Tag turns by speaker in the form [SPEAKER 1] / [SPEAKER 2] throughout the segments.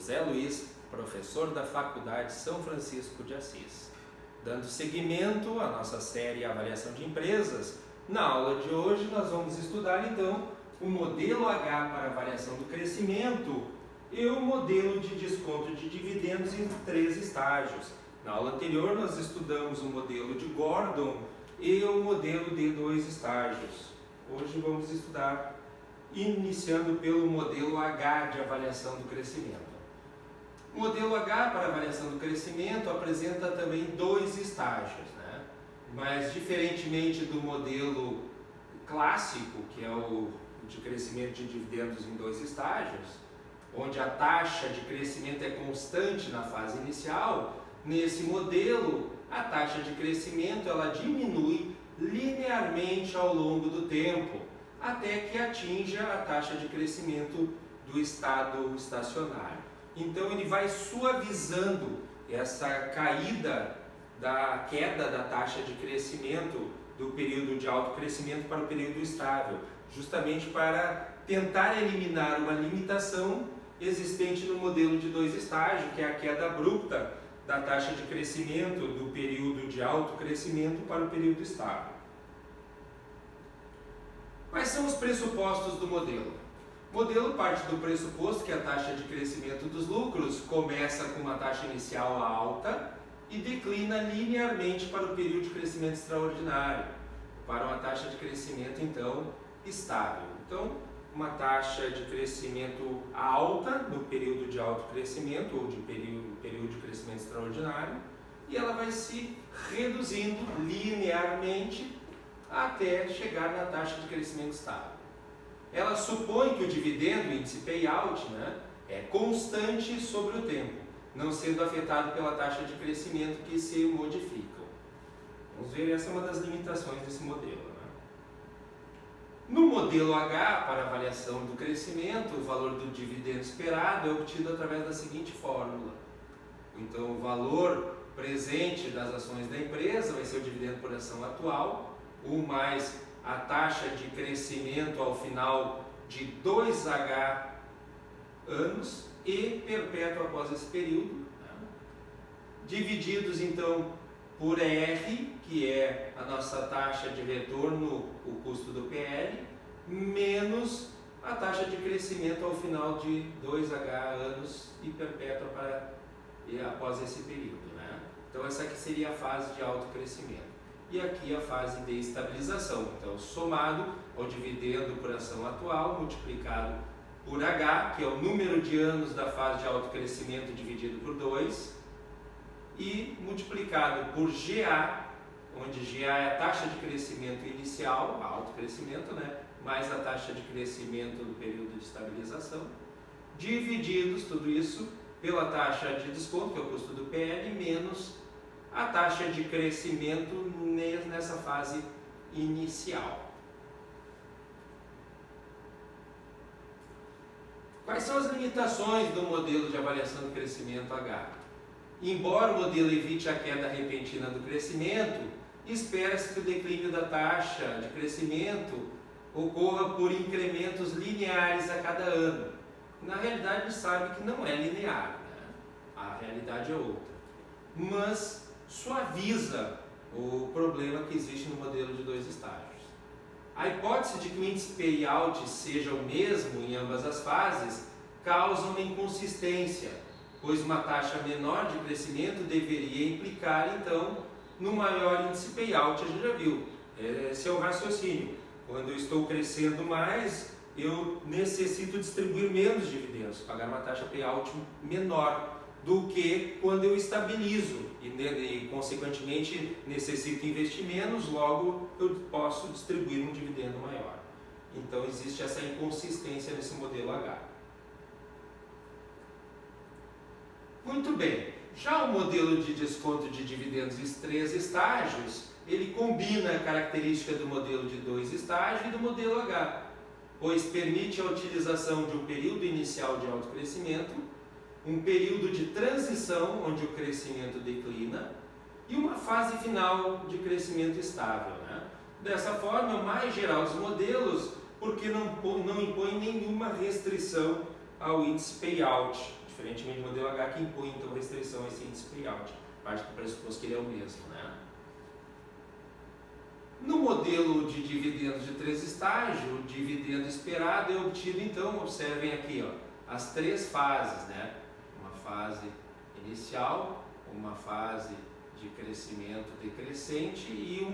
[SPEAKER 1] José Luiz, professor da Faculdade São Francisco de Assis. Dando seguimento à nossa série Avaliação de Empresas, na aula de hoje nós vamos estudar então o modelo H para avaliação do crescimento e o modelo de desconto de dividendos em 3 estágios. Na aula anterior nós estudamos o modelo de Gordon e o modelo de 2 estágios. Hoje vamos estudar iniciando pelo modelo H de avaliação do crescimento. O modelo H para avaliação do crescimento apresenta também 2 estágios, né? Mas diferentemente do modelo clássico, que é o de crescimento de dividendos em 2 estágios, onde a taxa de crescimento é constante na fase inicial, nesse modelo a taxa de crescimento ela diminui linearmente ao longo do tempo, até que atinja a taxa de crescimento do estado estacionário. Então ele vai suavizando essa queda da taxa de crescimento do período de alto crescimento para o período estável, justamente para tentar eliminar uma limitação existente no modelo de 2 estágios, que é a queda abrupta da taxa de crescimento do período de alto crescimento para o período estável. Quais são os pressupostos do modelo? O modelo parte do pressuposto que a taxa de crescimento dos lucros começa com uma taxa inicial alta e declina linearmente para o período de crescimento extraordinário, para uma taxa de crescimento então estável. Então, uma taxa de crescimento alta no período de alto crescimento ou de período de crescimento extraordinário, e ela vai se reduzindo linearmente até chegar na taxa de crescimento estável. Ela supõe que o dividendo, o índice payout, é constante sobre o tempo, não sendo afetado pela taxa de crescimento que se modificam. Vamos ver, essa é uma das limitações desse modelo. No modelo H, para avaliação do crescimento, o valor do dividendo esperado é obtido através da seguinte fórmula. Então, o valor presente das ações da empresa vai ser o dividendo por ação atual, mais a taxa de crescimento ao final de 2H anos e perpétuo após esse período, divididos então por R, que é a nossa taxa de retorno, o custo do PL, menos a taxa de crescimento ao final de 2H anos e perpétua após esse período. Então essa aqui seria a fase de alto crescimento. E aqui a fase de estabilização. Então, somado ao dividendo por ação atual, multiplicado por H, que é o número de anos da fase de alto crescimento dividido por 2, e multiplicado por GA, onde GA é a taxa de crescimento inicial, alto crescimento, mais a taxa de crescimento do período de estabilização, divididos tudo isso pela taxa de desconto, que é o custo do PL, menos a taxa de crescimento nessa fase inicial. Quais são as limitações do modelo de avaliação do crescimento H? Embora o modelo evite a queda repentina do crescimento, espera-se que o declínio da taxa de crescimento ocorra por incrementos lineares a cada ano. Na realidade, a gente sabe que não é linear, a realidade é outra. Mas suaviza o problema que existe no modelo de 2 estágios. A hipótese de que o índice payout seja o mesmo em ambas as fases causa uma inconsistência, pois uma taxa menor de crescimento deveria implicar, então, no maior índice payout. A gente já viu, esse é o raciocínio. Quando eu estou crescendo mais, eu necessito distribuir menos dividendos, pagar uma taxa payout menor do que quando eu estabilizo e consequentemente necessito investir menos, logo eu posso distribuir um dividendo maior. Então existe essa inconsistência nesse modelo H. Muito bem, já o modelo de desconto de dividendos em 3 estágios, ele combina a característica do modelo de 2 estágios e do modelo H, pois permite a utilização de um período inicial de alto crescimento, um período de transição onde o crescimento declina e uma fase final de crescimento estável. Dessa forma, é o mais geral dos modelos, porque não impõe nenhuma restrição ao índice payout, diferentemente do modelo H, que impõe então restrição a esse índice payout, parte do pressuposto que ele é o mesmo, né? No modelo de dividendos de 3 estágios, o dividendo esperado é obtido, então, observem aqui, ó, as 3 fases, né? Uma fase inicial, uma fase de crescimento decrescente e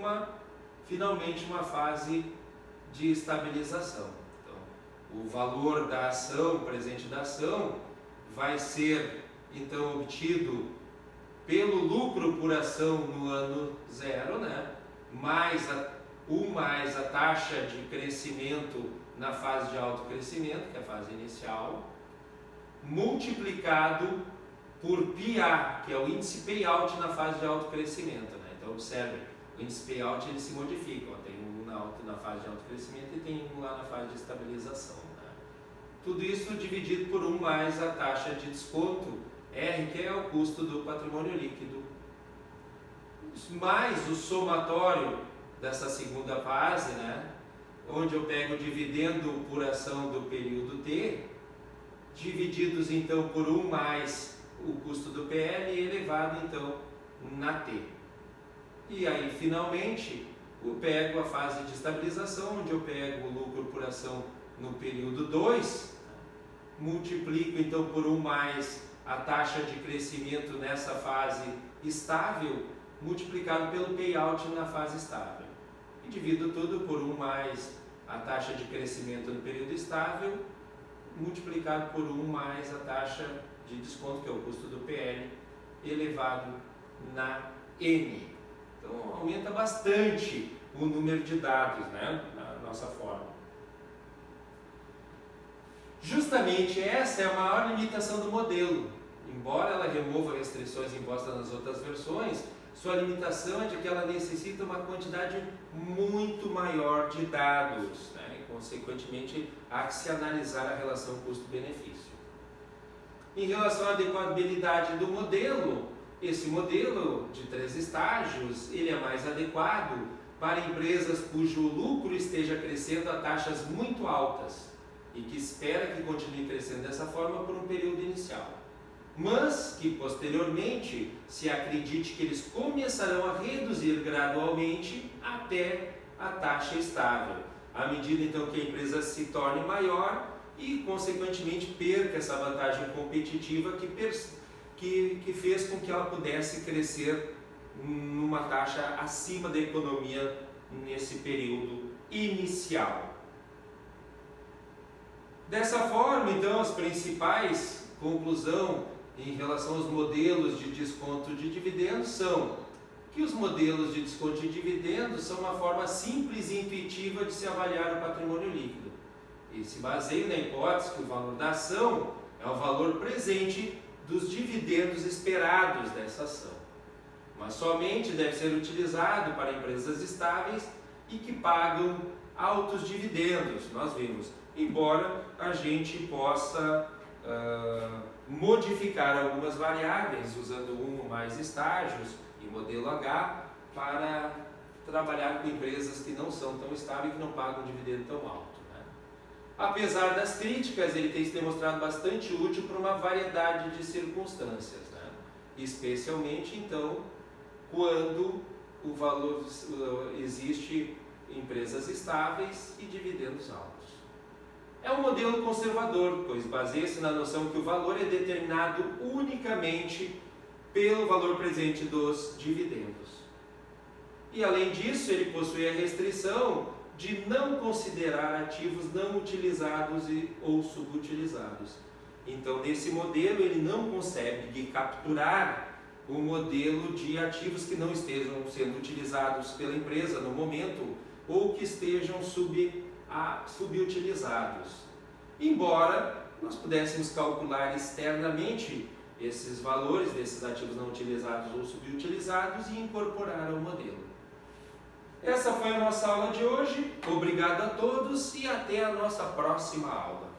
[SPEAKER 1] finalmente uma fase de estabilização. Então, o valor da ação, presente da ação, vai ser então obtido pelo lucro por ação no ano 0, né? mais a taxa de crescimento na fase de alto crescimento, que é a fase inicial, multiplicado por PA, que é o índice payout na fase de alto crescimento, né? Então observe, o índice payout ele se modifica, ó, tem um na fase de alto crescimento e tem um lá na fase de estabilização, né? Tudo isso dividido por 1 mais a taxa de desconto R, que é o custo do patrimônio líquido, mais o somatório dessa segunda fase, né? Onde eu pego o dividendo por ação do período T, divididos então por 1 mais o custo do PL elevado então na T. E aí finalmente eu pego a fase de estabilização, onde eu pego o lucro por ação no período 2, multiplico então por 1 mais a taxa de crescimento nessa fase estável, multiplicado pelo payout na fase estável. E divido tudo por 1 mais a taxa de crescimento no período estável, multiplicado por 1 mais a taxa de desconto, que é o custo do PL, elevado na N. Então aumenta bastante o número de dados, né, na nossa forma. Justamente essa é a maior limitação do modelo. Embora ela remova restrições impostas nas outras versões, sua limitação é de que ela necessita uma quantidade muito maior de dados, né? E consequentemente há que se analisar a relação custo-benefício. Em relação à adequabilidade do modelo, esse modelo de 3 estágios ele é mais adequado para empresas cujo lucro esteja crescendo a taxas muito altas e que espera que continue crescendo dessa forma por um período inicial, mas que posteriormente se acredite que eles começarão a reduzir gradualmente até a taxa estável, à medida então que a empresa se torne maior e consequentemente perca essa vantagem competitiva que fez com que ela pudesse crescer numa taxa acima da economia nesse período inicial. Dessa forma, então, as principais conclusões em relação aos modelos de desconto de dividendos são que os modelos de desconto de dividendos são uma forma simples e intuitiva de se avaliar o patrimônio líquido e se baseiam na hipótese que o valor da ação é o valor presente dos dividendos esperados dessa ação, mas somente deve ser utilizado para empresas estáveis e que pagam altos dividendos, nós vimos, embora a gente possa modificar algumas variáveis usando 1 ou mais estágios e modelo H para trabalhar com empresas que não são tão estáveis e que não pagam um dividendo tão alto, né? Apesar das críticas, ele tem se demonstrado bastante útil para uma variedade de circunstâncias, né? Especialmente então quando o valor existe empresas estáveis e dividendos altos. É um modelo conservador, pois baseia-se na noção que o valor é determinado unicamente pelo valor presente dos dividendos. E além disso, ele possui a restrição de não considerar ativos não utilizados ou subutilizados. Então, nesse modelo, ele não consegue capturar o modelo de ativos que não estejam sendo utilizados pela empresa no momento ou que estejam subutilizados. Embora nós pudéssemos calcular externamente esses valores desses ativos não utilizados ou subutilizados e incorporar ao modelo. Essa foi a nossa aula de hoje. Obrigado a todos e até a nossa próxima aula.